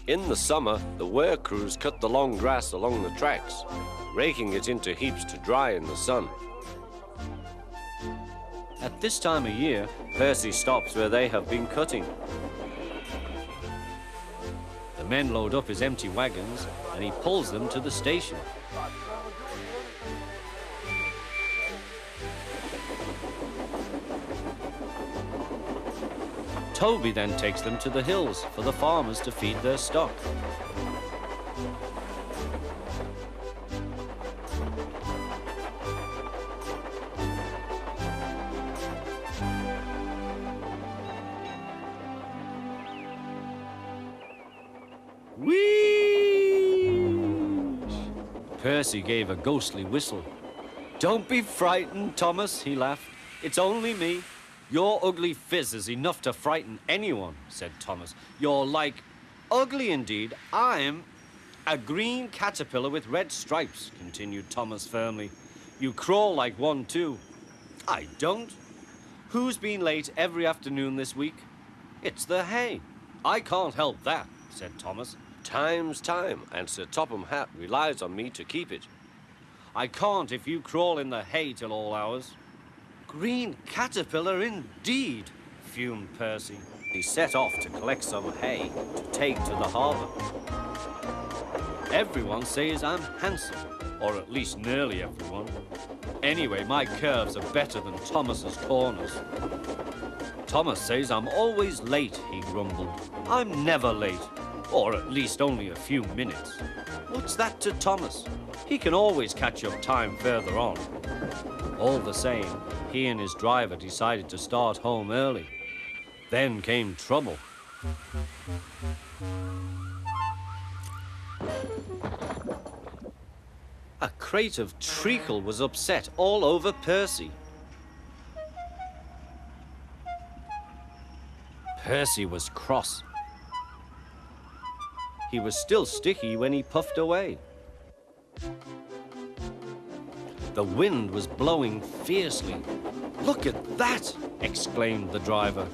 In the summer, the work crews cut the long grass along the tracks, raking it into heaps to dry in the sun. At this time of year, Percy stops where they have been cutting. The men load up his empty wagons and he pulls them to the station. Toby then takes them to the hills for the farmers to feed their stock. Percy gave a ghostly whistle. "Don't be frightened, Thomas," he laughed. "It's only me." "Your ugly phiz is enough to frighten anyone," said Thomas. "You're like... ugly indeed. I'm a green caterpillar with red stripes," continued Thomas firmly. "You crawl like one too." "I don't." "Who's been late every afternoon this week?" "It's the hay." "I can't help that," said Thomas. "Time's time, and Sir Topham Hatt relies on me to keep it." "I can't if you crawl in the hay till all hours." "Green caterpillar indeed," fumed Percy. He set off to collect some hay to take to the harbour. "Everyone says I'm handsome, or at least nearly everyone. Anyway, my curves are better than Thomas's corners." "Thomas says I'm always late," he grumbled. "I'm never late, or at least only a few minutes." "What's that to Thomas? He can always catch up time further on." All the same, he and his driver decided to start home early. Then came trouble. A crate of treacle was upset all over Percy. Percy was cross. He was still sticky when he puffed away. The wind was blowing fiercely. "Look at that!" exclaimed the driver.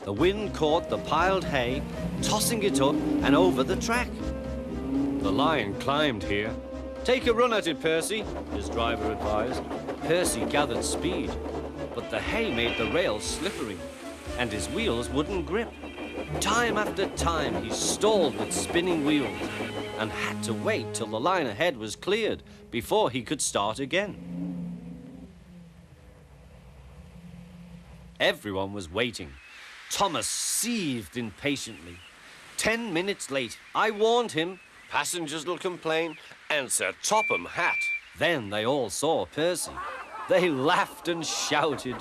The wind caught the piled hay, tossing it up and over the track. "The lion climbed here." "Take a run at it, Percy," his driver advised. Percy gathered speed, but the hay made the rails slippery, and his wheels wouldn't grip. Time after time, he stalled with spinning wheels and had to wait till the line ahead was cleared before he could start again. Everyone was waiting. Thomas seethed impatiently. 10 minutes late. I warned him. Passengers will complain, and Sir Topham Hatt. Then they all saw Percy. They laughed and shouted.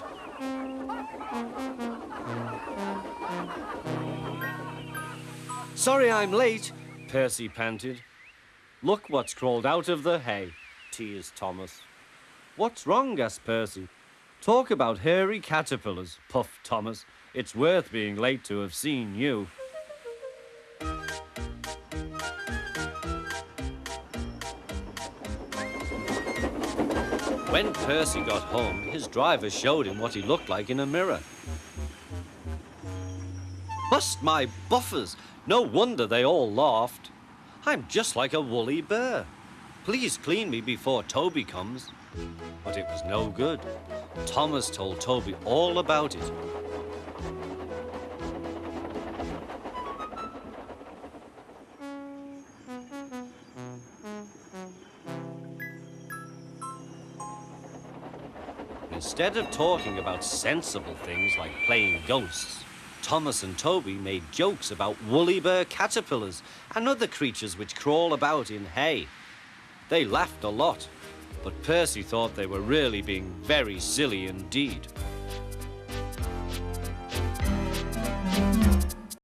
"Sorry I'm late," Percy panted. "Look what's crawled out of the hay," teased Thomas. "What's wrong?" asked Percy. "Talk about hairy caterpillars," puffed Thomas. "It's worth being late to have seen you." When Percy got home, his driver showed him what he looked like in a mirror. "Bust my buffers! No wonder they all laughed. I'm just like a woolly bear. Please clean me before Toby comes." But it was no good. Thomas told Toby all about it. Instead of talking about sensible things like playing ghosts, Thomas and Toby made jokes about woolly bear caterpillars and other creatures which crawl about in hay. They laughed a lot, but Percy thought they were really being very silly indeed.